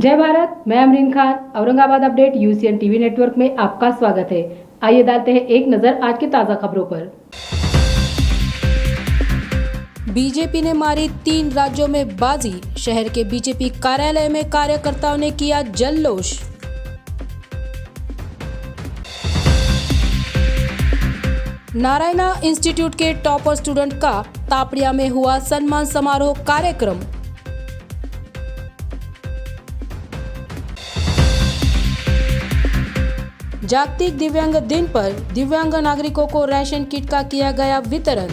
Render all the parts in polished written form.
जय भारत, मैं Amreen Khan. Aurangabad update UCN TV network में आपका स्वागत है। आइए डालते हैं एक नजर आज की ताजा खबरों पर। बीजेपी ने मारी 3 राज्यों में बाजी। शहर के बीजेपी कार्यालय में कार्यकर्ताओं ने किया जल्लोष। नारायणा इंस्टीट्यूट के टॉपर स्टूडेंट का तापड़िया में हुआ सम्मान समारोह कार्यक्रम। जागतिक दिव्यांग दिन पर दिव्यांग नागरिकों को राशन किट का किया गया वितरण।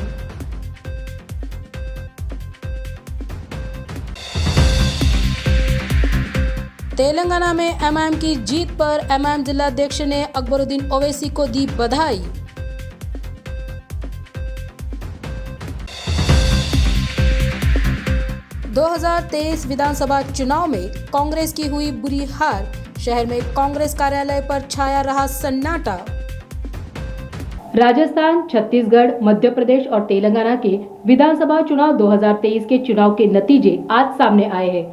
तेलंगाना में एमआईएम की जीत पर एमआईएम जिलाध्यक्ष ने अकबरुद्दीन ओवैसी को दी बधाई। – 2023 विधानसभा चुनाव में कांग्रेस की हुई बुरी हार। शहर में कांग्रेस कार्यालय पर छाया रहा सन्नाटा। राजस्थान, छत्तीसगढ़, मध्य प्रदेश और तेलंगाना के विधानसभा चुनाव 2023 के चुनाव के नतीजे आज सामने आए हैं।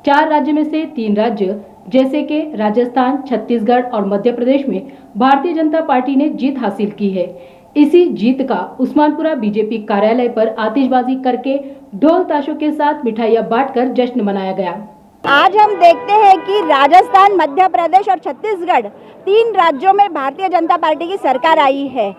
4 राज्य में से 3 राज्य जैसे कि राजस्थान, छत्तीसगढ़ और मध्य प्रदेश में भारतीय जनता पार्टी ने जीत हासिल की है। इसी जीत का उस्मानपुरा बीजेपी कार्यालय पर आतिशबाजी करके ढोल ताशों के साथ मिठाइयां बांटकर जश्न मनाया गया। आज हम देखते हैं कि राजस्थान, मध्य प्रदेश और छत्तीसगढ़ 3 राज्यों में भारतीय जनता पार्टी की सरकार आई है।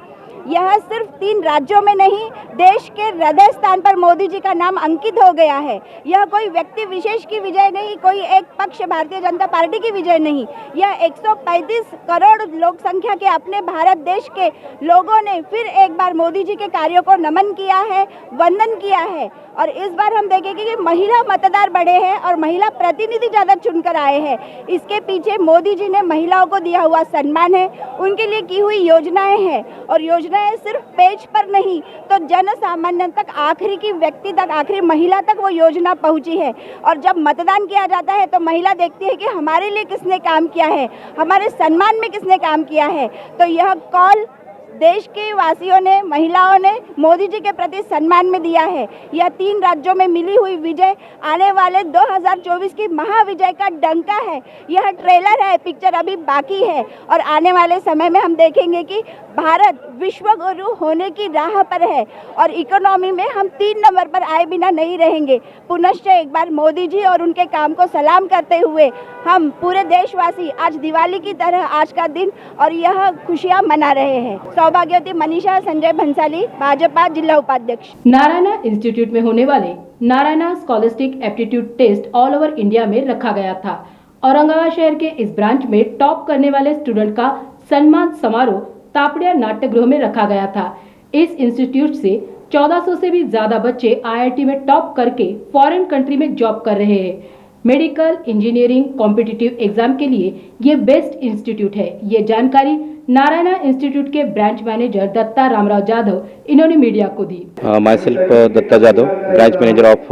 यह सिर्फ 3 राज्यों में नहीं, देश के हृदय स्थान पर मोदी जी का नाम अंकित हो गया है। यह कोई व्यक्ति विशेष की विजय नहीं, कोई एक पक्ष भारतीय जनता पार्टी की विजय नहीं। यह 135 करोड़ लोक संख्या के अपने भारत देश के लोगों ने फिर एक बार मोदी जी के कार्यों को नमन किया है, वंदन किया है। और इस बार हम देखेंगे कि महिला मतदार बढ़े हैं और महिला प्रतिनिधि ज़्यादा चुनकर आए हैं। इसके पीछे मोदी जी ने महिलाओं को दिया हुआ सम्मान है, उनके लिए की हुई योजनाएं हैं। और योजनाएं सिर्फ पेज पर नहीं तो जन सामान्य तक, आखिरी की व्यक्ति तक, आखिरी महिला तक वो योजना पहुंची है। और जब मतदान किया जाता है तो महिला देखती है कि हमारे लिए किसने काम किया है, हमारे सम्मान में किसने काम किया है। तो यह कॉल देश के वासियों ने, महिलाओं ने मोदी जी के प्रति सम्मान में दिया है। यह 3 राज्यों में मिली हुई विजय आने वाले 2024 की महाविजय का डंका है। यह ट्रेलर है, पिक्चर अभी बाकी है। और आने वाले समय में हम देखेंगे कि भारत विश्व गुरु होने की राह पर है और इकोनॉमी में हम 3 नंबर पर आए बिना नहीं रहेंगे। पुनश्च एक बार मोदी जी और उनके काम को सलाम करते हुए हम पूरे देशवासी आज दिवाली की तरह आज का दिन और यह खुशियां मना रहे हैं। सौभाग्यवती मनीषा संजय भंसाली, भाजपा जिला उपाध्यक्ष। नारायणा इंस्टीट्यूट में होने वाले Narayana scholastic aptitude test all over India में रखा गया था। औरंगाबाद शहर के इस ब्रांच में टॉप करने वाले स्टूडेंट का सम्मान समारोह तापड़िया नाट्यगृह में रखा गया था। इस इंस्टीट्यूट से 1400 से भी ज्यादा बच्चे आईआईटी में टॉप करके फॉरेन कंट्री में जॉब कर रहे हैं। मेडिकल, इंजीनियरिंग, कॉम्पिटिटिव एग्जाम के लिए ये बेस्ट इंस्टीट्यूट है। ये जानकारी नारायणा इंस्टीट्यूट के ब्रांच मैनेजर दत्ता रामराव जाधव इन्होंने मीडिया को दी। Myself Datta Jadhav, branch manager of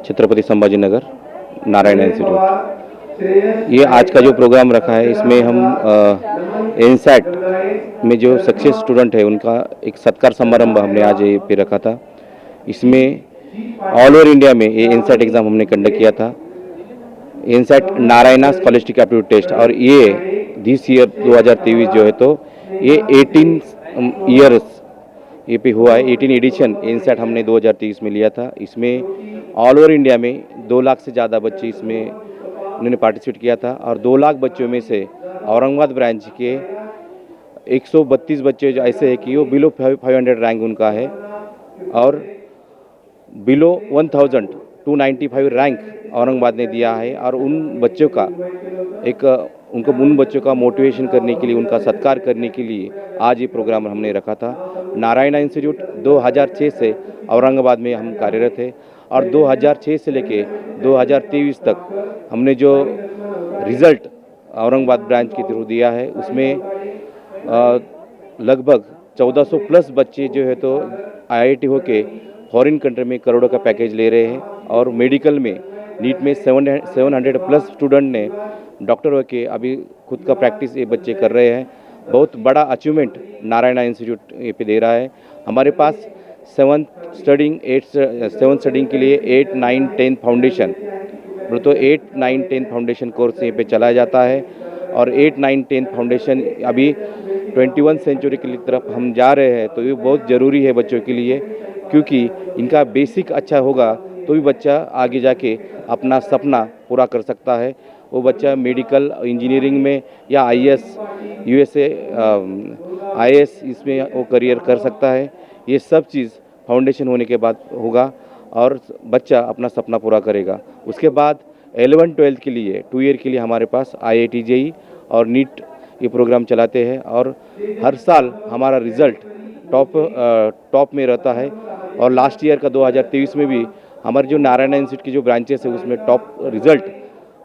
Chhatrapati Sambhajinagar, Narayana institute. ये आज का जो प्रोग्राम रखा है इसमें हम एनसेट में जो सक्सेस स्टूडेंट है उनका एक सत्कार समारंभ हमने आज ये पे रखा था। इसमें ऑल ओवर इंडिया में ये एनसेट एग्ज़ाम हमने कंडक्ट किया था। एनसेट नारायणा स्कॉलस्टिक एप्टीट्यूड टेस्ट, और ये दिस ईयर 2023 जो है तो ये 18 ईयर्स ये पे हुआ है। 18 एडिशन एनसेट हमने 2023 में लिया था। इसमें ऑल ओवर इंडिया में 2 लाख से ज़्यादा बच्चे इसमें उन्होंने पार्टिसिपेट किया था। और 2 लाख बच्चों में से औरंगाबाद ब्रांच के 132 बच्चे जो ऐसे हैं कि वो बिलो 500 रैंक उनका है और बिलो 1295 रैंक औरंगाबाद ने दिया है। और उन बच्चों का उन बच्चों का मोटिवेशन करने के लिए, उनका सत्कार करने के लिए आज ये प्रोग्राम हमने रखा था। नारायणा इंस्टीट्यूट 2006 से औरंगाबाद में हम कार्यरत है और 2006 से लेके 2023 तक हमने जो रिज़ल्ट औरंगाबाद ब्रांच के थ्रू दिया है उसमें लगभग 1400 प्लस बच्चे जो है तो आईआईटी होके फॉरेन कंट्री में करोड़ों का पैकेज ले रहे हैं। और मेडिकल में नीट में 700 प्लस स्टूडेंट ने डॉक्टर होके अभी खुद का प्रैक्टिस ये बच्चे कर रहे हैं। बहुत बड़ा अचीवमेंट नारायणा इंस्टीट्यूट ये पे दे रहा है। हमारे पास 7th स्टडिंग के लिए 8, 9, 10 फाउंडेशन तो 8, 9, 10 फाउंडेशन कोर्स यहाँ पे चलाया जाता है और 8, 9, 10 फाउंडेशन अभी 21 सेंचुरी की तरफ हम जा रहे हैं। तो ये बहुत ज़रूरी है बच्चों के लिए, क्योंकि इनका बेसिक अच्छा होगा तो भी बच्चा आगे जाके अपना सपना पूरा कर सकता है। वो बच्चा मेडिकल इंजीनियरिंग में या IAS, USA, IAS इसमें वो करियर कर सकता है। ये सब चीज़ फाउंडेशन होने के बाद होगा और बच्चा अपना सपना पूरा करेगा। उसके बाद 11, 12 के लिए 2 ईयर के लिए हमारे पास IIT JEE और NEET ये प्रोग्राम चलाते हैं और हर साल हमारा रिज़ल्ट टॉप में रहता है। और लास्ट ईयर का 2023 में भी हमारे जो नारायण इंस्टीट्यूट की जो ब्रांचेस है उसमें टॉप रिज़ल्ट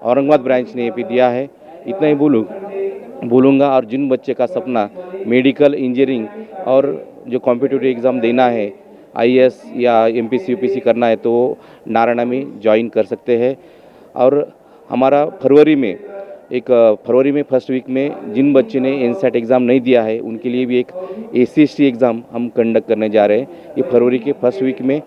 औरंगाबाद ब्रांच ने भी दिया है। इतना ही बोलूँगा। और जिन बच्चे का सपना मेडिकल इंजीनियरिंग और जो कॉम्पिटिटिव एग्ज़ाम देना है, IAS या MPC UPC करना है, तो वो नारायणा में ज्वाइन कर सकते हैं। और हमारा फरवरी में फर्स्ट वीक में जिन बच्चे ने NSET एग्ज़ाम नहीं दिया है उनके लिए भी एक SC/ST एग्ज़ाम हम कंडक्ट करने जा रहे हैं। ये फरवरी के फर्स्ट वीक में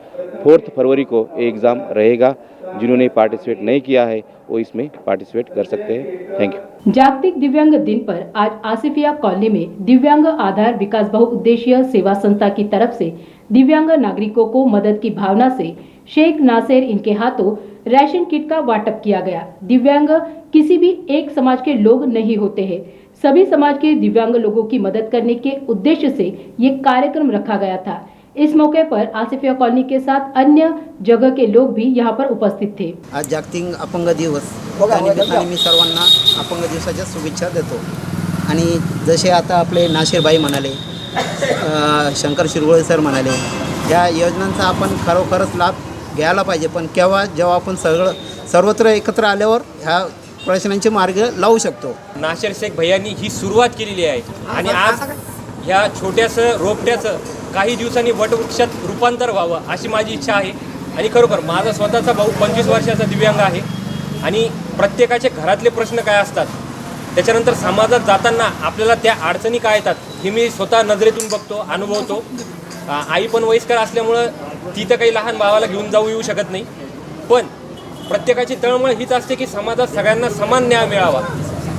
4 फरवरी को ये एग्ज़ाम रहेगा। जिन्होंने पार्टिसिपेट नहीं किया है वो इसमें पार्टिसिपेट कर सकते हैं। Thank you. जागतिक दिव्यांग दिन पर आज आसिफिया कॉलोनी में दिव्यांग आधार विकास बहुउद्देशीय सेवा संस्था की तरफ से दिव्यांग नागरिकों को मदद की भावना से शेख नासिर इनके हाथों राशन किट का वाटप किया गया। दिव्यांग किसी भी एक समाज के लोग नहीं होते हैं, सभी समाज के दिव्यांग लोगों की मदद करने के उद्देश्य से ये कार्यक्रम रखा गया था। इस मौके पर आसिफिया कॉलोनी के साथ अन्य जगह के लोग भी यहाँ पर उपस्थित थे। आज जागतिक अपंग दिवस, त्या निमित्ताने मी सर्वांना अपंग दिवसाच्या शुभेच्छा देतो। आणि जसे आता आपले नाशिरबाई म्हणाले, शंकर शिरगोळे सर म्हणाले, या योजनांचा आपण खरोखरच लाभ घ्यायला पाहिजे, पण जेव्हा आपण सर्वत्र एकत्र आल्यावर ह्या प्रश्नांचे मार्ग लावू शकतो। नासिर शेख भैयांनी ही सुरुवात केलेली आहे आणि आज ह्या छोट्यासं रोपट्याचं काही दिवसांनी वटवृक्षात रूपांतर व्हावं अशी माझी इच्छा आहे। आणि खरोखर माझा स्वतःचा भाऊ 25 वर्षाचा दिव्यांग आहे आणि प्रत्येकाचे घरातले प्रश्न काय असतात, त्याच्यानंतर समाजात जाताना आपल्याला त्या अडचणी काय येतात हे मी स्वतः नजरेतून बघतो, अनुभवतो। आई पण वयस्कर असल्यामुळं ती तर काही लहान भावाला घेऊन जाऊ येऊ शकत नाही, पण प्रत्येकाची तळमळ हीच असते की समाजात सगळ्यांना समान न्याय मिळावा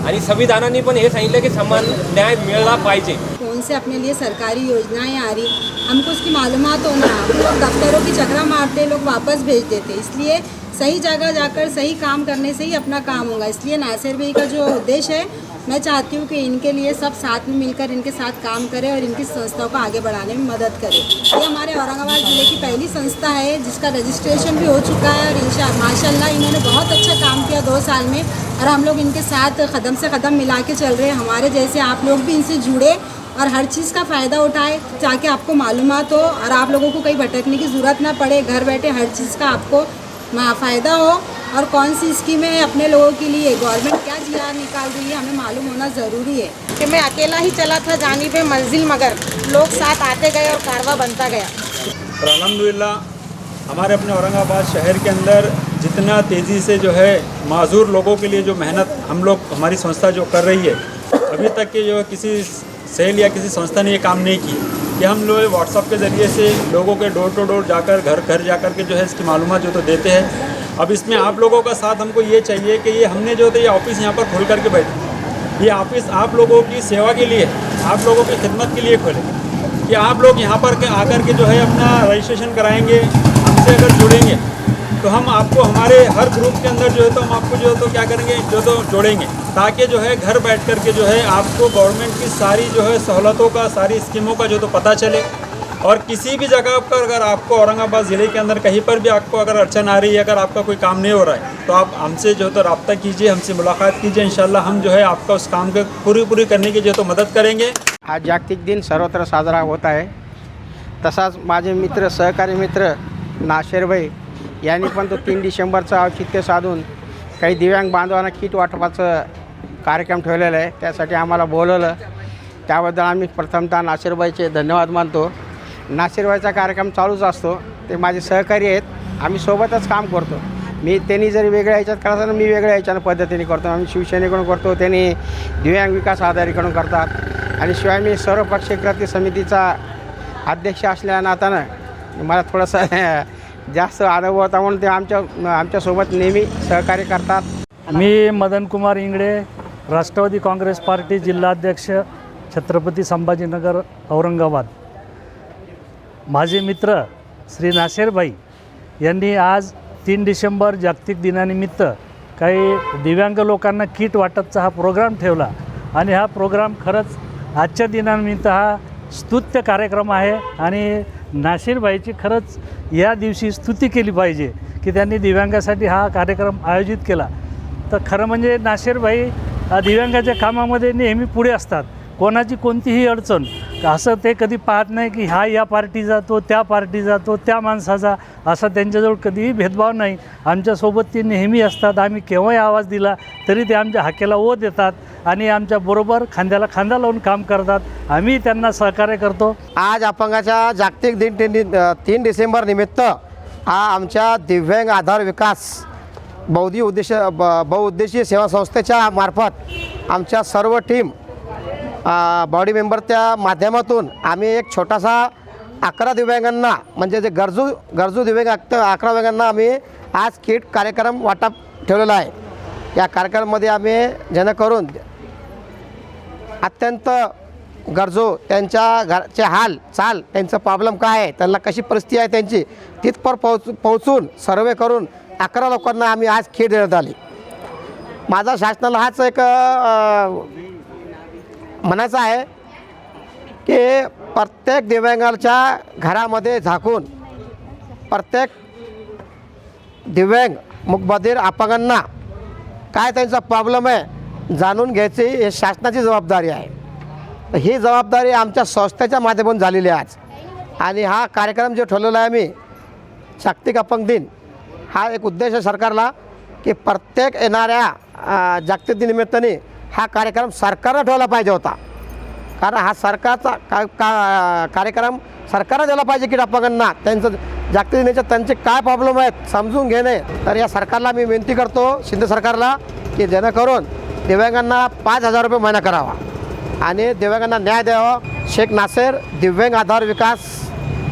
आणि संविधानाने पण हे सांगितलं की समान न्याय मिळला पाहिजे। कौन से अपने लिए सरकारी योजनाएं आ रही हमको उसकी मालूमात होना, हम लोग दफ्तरों की चक्रा मारते लोग वापस भेज देते, इसलिए सही जगह जाकर सही काम करने से ही अपना काम होगा। इसलिए नासिर भाई का जो उद्देश्य है, मैं चाहती हूँ कि इनके लिए सब साथ में मिलकर इनके साथ काम करें और इनकी संस्थाओं को आगे बढ़ाने में मदद करें। ये हमारे औरंगाबाद ज़िले की पहली संस्था है जिसका रजिस्ट्रेशन भी हो चुका है और माशाल्लाह इन्होंने बहुत अच्छा काम किया 2 साल में और हम लोग इनके साथ कदम से कदम मिला के चल रहे हैं। हमारे जैसे आप लोग भी इनसे जुड़े और हर चीज़ का फ़ायदा उठाए ताकि आपको मालूमात हो और आप लोगों को कहीं भटकने की ज़रूरत ना पड़े, घर बैठे हर चीज़ का आपको फ़ायदा हो और कौन सी स्कीमें हैं अपने लोगों के लिए, गवर्नमेंट क्या GR निकाल रही है, हमें मालूम होना ज़रूरी है। कि मैं अकेला ही चला था जानिब मंजिल, मगर लोग साथ आते गए और कारवा बनता गया। और अल्हम्दुलिल्लाह हमारे अपने औरंगाबाद शहर के अंदर जितना तेज़ी से जो है माजूर लोगों के लिए जो मेहनत हमारी संस्था जो कर रही है, अभी तक के जो किसी सेल या किसी संस्था ने ये काम नहीं की कि हम लोग व्हाट्सअप के ज़रिए से लोगों के डोर टू डोर जाकर घर जाकर के जो है इसकी मालूमात जो तो देते हैं। अब इसमें आप लोगों का साथ हमको ये चाहिए कि ये हमने जो है ये ऑफिस यहाँ पर खोल करके बैठे, ये ऑफिस आप लोगों की सेवा के लिए, आप लोगों की खिदमत के लिए खोले कि आप लोग यहाँ पर आकर के जो है अपना रजिस्ट्रेशन कराएंगे, हमसे अगर जुड़ेंगे तो हम आपको हमारे हर ग्रुप के अंदर जो है तो हम आपको जो है तो क्या करेंगे जो तो जोड़ेंगे, ताकि जो है घर बैठ कर के जो है आपको गवर्नमेंट की सारी जो है सहूलतों का, सारी स्कीमों का जो तो पता चले। और किसी भी जगह पर अगर आपको औरंगाबाद ज़िले के अंदर कहीं पर भी आपको अगर अड़चन आ रही है, अगर आपका कोई काम नहीं हो रहा है, तो आप हमसे जो तो रब्ता कीजिए, हमसे मुलाकात कीजिए। इंशाल्लाह हम जो है आपका उस काम को पूरी करने की जो तो मदद करेंगे। आज जागतिक दिन सर्वत्र साजरा होत आहे। तसाच माझे मित्र, सहकारी मित्र नासिरभाई यांनी पण तो 3 डिसेंबरचं औचित्य साधून काही दिव्यांग बांधवांना किट वाटपाचं कार्यक्रम ठेवलेला आहे, त्यासाठी आम्हाला बोलवलं। त्याबद्दल आम्ही प्रथमतः नासिरभाईचे धन्यवाद मानतो। नासिरभाईचा कार्यक्रम चालूच असतो, ते माझे सहकारी आहेत, आम्ही सोबतच काम करतो। त्यांनी जरी वेगळ्या ह्याच्यात करायचं तर मी वेगळ्या ह्याच्यानं पद्धतीने करतो। आम्ही शिवसेनेकडून करतो, त्यांनी दिव्यांग विकास आधारीकडून करतात आणि शिवाय मी सर्वपक्षीय कृती समितीचा अध्यक्ष असल्या नात्यानं मला थोडंसं जास्त अनुभव होता म्हणून ते आमच्यासोबत नेहमी सहकार्य करतात. मी मदन कुमार इंगळे, राष्ट्रवादी काँग्रेस पार्टी जिल्हाध्यक्ष, छत्रपती संभाजीनगर औरंगाबाद. माझे मित्र श्री नासेरभाई यांनी आज 3 डिसेंबर जागतिक दिनानिमित्त काही दिव्यांग लोकांना किट वाटपचा हा प्रोग्राम ठेवला आणि हा प्रोग्राम खरंच आजच्या दिनानिमित्त हा स्तुत्य कार्यक्रम आहे आणि नासेरभाईची खरंच या दिवशी स्तुती केली पाहिजे की त्यांनी दिव्यांगासाठी हा कार्यक्रम आयोजित केला. तर खरं म्हणजे नासेरभाई दिव्यांगाच्या कामामध्ये नेहमी पुढे असतात. कोणाची कोणतीही अडचण असं ते कधी पाहत नाही की हा या पार्टी जातो, त्या पार्टी जातो, त्या माणसाचा, असा त्यांच्याजवळ कधीही भेदभाव नाही. आमच्यासोबत ते नेहमी असतात. आम्ही केव्हाही आवाज दिला तरी ते आमच्या हाकेला ओ देतात आणि आमच्याबरोबर खांद्याला खांदा लावून काम करतात. आम्ही त्यांना सहकार्य करतो. आज अपंगाच्या जागतिक दिन 3 डिसेंबर निमित्त हा आमच्या दिव्यांग आधार विकास बहुउद्देशीय सेवा संस्थेच्या मार्फत आमच्या सर्व टीम बॉडी मेंबरच्या माध्यमातून आम्ही एक छोटासा 11 दिव्यांगांना म्हणजे जे गरजू दिव्यांग 11 दिव्यांगांना आम्ही आज किट कार्यक्रम वाटप ठेवलेला आहे. या कार्यक्रमामध्ये आम्ही जेणेकरून अत्यंत गरजू त्यांच्या घरचे हाल चाल, त्यांचं प्रॉब्लेम काय आहे, त्यांना कशी परिस्थिती आहे त्यांची, तिथपर पोहोचून सर्वे करून 11 लोकांना आम्ही आज किट देण्यात आली. माझा शासनाला हाच एक म्हणायचं आहे की प्रत्येक दिव्यांगाच्या घरामध्ये झाकून प्रत्येक दिव्यांग मूकबधीर अपंगांना काय त्यांचा प्रॉब्लेम आहे जाणून घ्यायची हे शासनाची जबाबदारी आहे. ही जबाबदारी आमच्या संस्थेच्या माध्यमातून झालेली आहे आज. आणि हा कार्यक्रम जो ठेवलेला आहे आम्ही जागतिक अपंग दिन, हा एक उद्देश आहे सरकारला की प्रत्येक येणाऱ्या जागतिक दिनानिमित्ताने हा कार्यक्रम सरकारनं ठेवला पाहिजे होता. कारण हा सरकारचा कार्यक्रम सरकारनं दिला पाहिजे की अपंगांना त्यांचं जागतिक दिनाच्या त्यांचे काय प्रॉब्लेम आहेत समजून घेणे. तर या सरकारला मी विनंती करतो, शिंदे सरकारला, की जेणेकरून दिव्यांगांना 5,000 रुपये महिना करावा आणि दिव्यांगांना न्याय द्यावा. शेख नासेर दिव्यांग आधार विकास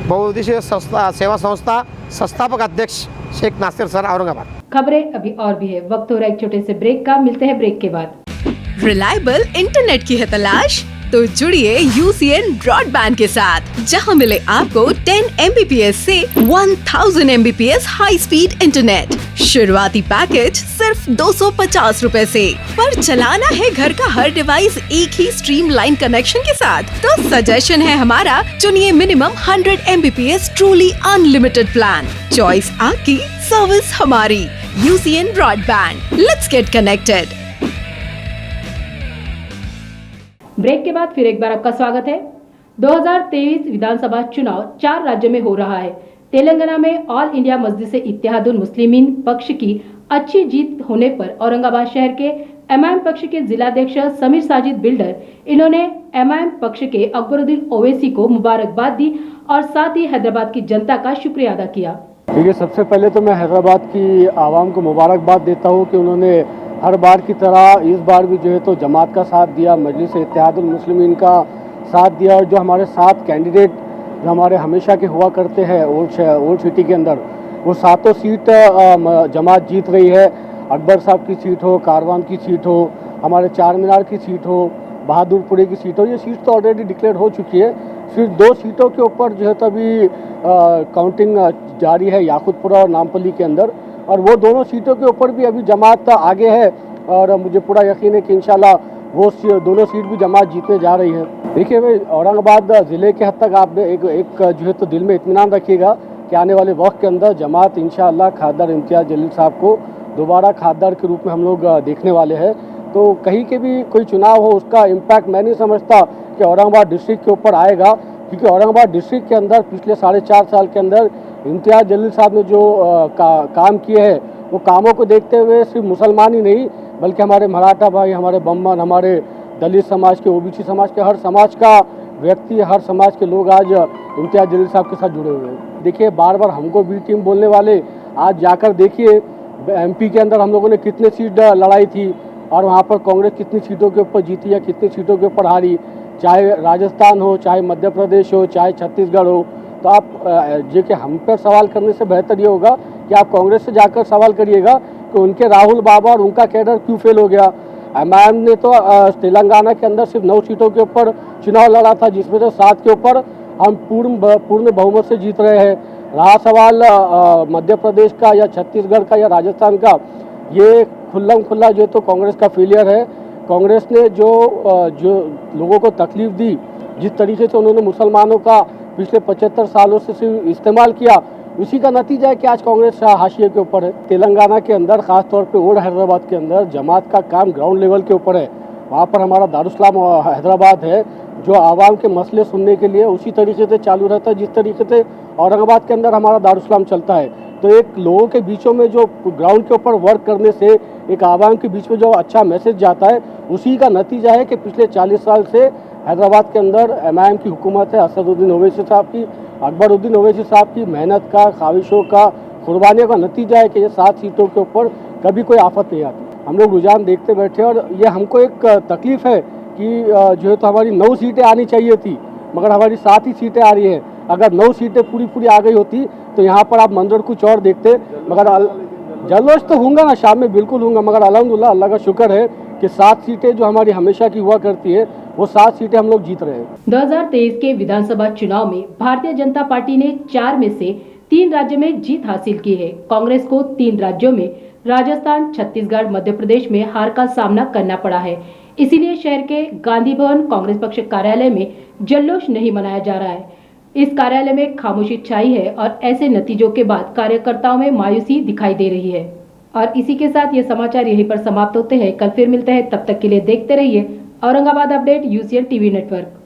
बहुउद्देशीय सेवा संस्था संस्थापक अध्यक्ष शेख नासेर सर, औरंगाबाद. खबरें अभी और भी है, वक्त हो रहा है एक छोटे से ब्रेक का. मिलते हैं ब्रेक के बाद. रिलायबल इंटरनेट की है तलाश तो जुड़िए यूसीएन ब्रॉडबैंड के साथ, जहां मिले आपको 10 MBPS से 1000 MBPS हाई स्पीड इंटरनेट. शुरुआती पैकेज सिर्फ 250 रुपए से. पर चलाना है घर का हर डिवाइस एक ही स्ट्रीमलाइन कनेक्शन के साथ, तो सजेशन है हमारा, चुनिए minimum 100 MBPS truly unlimited plan. Choice आपकी, सर्विस हमारी. UCN broadband, let's get connected. Break के बाद फिर एक बार आपका स्वागत है. 2023 विधानसभा चुनाव 4 राज्यों में हो रहा है. तेलंगाना में ऑल इंडिया मजलिस इत्तेहादुल मुस्लिमीन पक्ष की अच्छी जीत होने पर औरंगाबाद शहर के एमआईएम पक्ष के जिलाध्यक्ष समीर साजिद बिल्डर, इन्होंने एमआईएम पक्ष के अकबरुद्दीन ओवैसी को मुबारकबाद दी और साथ ही हैदराबाद की जनता का शुक्रिया अदा किया. देखिए, सबसे पहले तो मैं हैदराबाद की आवाम को मुबारकबाद देता हूँ कि उन्होंने हर बार की तरह इस बार भी जो है तो जमात का साथ दिया, मजलिस इत्तेहादुल मुस्लिमीन का साथ दिया. और जो हमारे 7 कैंडिडेट जो हमारे हमेशा के हुआ करते हैं ओल्ड सिटी के अंदर, वो 7 सीट जमात जीत रही है. अकबर साहब की सीट हो, कारवान की सीट हो, हमारे चार मीनार की सीट हो, बहादुरपुरे की सीट हो, ये सीट तो ऑलरेडी डिक्लेयर हो चुकी है. सिर्फ 2 सीटों के ऊपर जो है तो अभी काउंटिंग जारी है, याकूतपुरा और नामपल्ली के अंदर. और वो दोनों सीटों के ऊपर भी अभी जमात आगे है और मुझे पूरा यकीन है कि इंशाल्लाह वो दोनों सीट भी जमात जीतने जा रही है. देखिए भाई, औरंगाबाद ज़िले के हद तक आपने एक जो है तो दिल में इत्मीनान रखिएगा कि आने वाले वक्त के अंदर जमात इंशाल्लाह खासदार इम्तियाज़ जलील साहब को दोबारा खासदार के रूप में हम लोग देखने वाले हैं. तो कहीं के भी कोई चुनाव हो, उसका इम्पैक्ट मैं नहीं समझता कि औरंगाबाद डिस्ट्रिक्ट के ऊपर आएगा, क्योंकि औरंगाबाद डिस्ट्रिक्ट के अंदर पिछले 4.5 साल के अंदर इम्तियाज़ जलील साहब ने जो काम किए हैं, वो कामों को देखते हुए सिर्फ मुसलमान ही नहीं बल्कि हमारे मराठा भाई, हमारे बम्मन, हमारे दलित समाज के, ओबीसी समाज के, हर समाज का व्यक्ति, हर समाज के लोग आज इम्तियाज़ जलील साहब के साथ जुड़े हुए हैं. देखिए, बार बार हमको बी टीम बोलने वाले आज जाकर देखिए एमपी के अंदर हम लोगों ने कितने सीट लड़ाई थी और वहाँ पर कांग्रेस कितनी सीटों के ऊपर जीती या कितनी सीटों के ऊपर हारी. चाहे राजस्थान हो, चाहे मध्य प्रदेश हो, चाहे छत्तीसगढ़ हो, तो आप जो कि हम पर सवाल करने से बेहतर ये होगा कि आप कांग्रेस से जाकर सवाल करिएगा कि उनके राहुल बाबा और उनका कैडर क्यों फेल हो गया। एमआईएम ने तो तेलंगाना के अंदर सिर्फ 9 सीटों के ऊपर चुनाव लड़ा था, जिसमें से 7 के ऊपर हम पूर्ण बहुमत से जीत रहे हैं। रहा सवाल मध्य प्रदेश का या छत्तीसगढ़ का या राजस्थान का, ये खुल्ला जो तो कांग्रेस का फेलियर है। कांग्रेस ने जो लोगों को तकलीफ दी, जिस तरीके से उन्होंने मुसलमानों का पिछले 75 सालों से इस्तेमाल किया, उसी का नतीजा है कि आज कांग्रेस हाशिए के ऊपर है। तेलंगाना के अंदर खासतौर पे ओल्ड हैदराबाद के अंदर जमात का काम ग्राउंड लेवल के ऊपर है। वहाँ पर हमारा दारुस्सलाम हैदराबाद है जो आवाम के मसले सुनने के लिए उसी तरीके से चालू रहता है जिस तरीके से औरंगाबाद के अंदर हमारा दारुस्सलाम चलता है। तो एक लोगों के बीचों में जो ग्राउंड के ऊपर वर्क करने से एक आवाम के बीच में जो अच्छा मैसेज जाता है, उसी का नतीजा है कि पिछले 40 साल से हैदराबाद के अंदर एमआईएम की हुकूमत है। असदुद्दीन ओवैसी साहब की, अकबरुद्दीन ओवैसी साहब की मेहनत का, ख्वाहिशों का, कुर्बानियों का नतीजा है कि ये 7 सीटों के ऊपर कभी कोई आफत नहीं आती। हम लोग रुझान देखते बैठे और ये हमको एक तकलीफ है कि जो है तो हमारी 9 सीटें आनी चाहिए थी, मगर हमारी 7 ही सीटें आ रही हैं। अगर 9 सीटें पूरी आ गई होती तो यहाँ पर आप मंजर कुछ और देखते। मगर जल्लोश तो होगा ना, शाम में बिल्कुल होगा, मगर अल्हम्दुलिल्लाह अल्लाह का शुक्र है कि 7 सीटें जो हमारी हमेशा की हुआ करती है, वो 7 सीटें हम लोग जीत रहे हैं। 2023 के विधानसभा चुनाव में भारतीय जनता पार्टी ने 4 में से 3 राज्यों में जीत हासिल की है। कांग्रेस को 3 राज्यों में राजस्थान, छत्तीसगढ़, मध्य प्रदेश में हार का सामना करना पड़ा है। इसीलिए शहर के गांधी भवन कांग्रेस पक्ष कार्यालय में जल्लोश नहीं मनाया जा रहा है। इस कार्यालय में खामोशी छाई है और ऐसे नतीजों के बाद कार्यकर्ताओं में मायूसी दिखाई दे रही है। और इसी के साथ ये समाचार यहीं पर समाप्त होते हैं। कल फिर मिलते हैं, तब तक के लिए देखते रहिए Aurangabad update UCN TV network.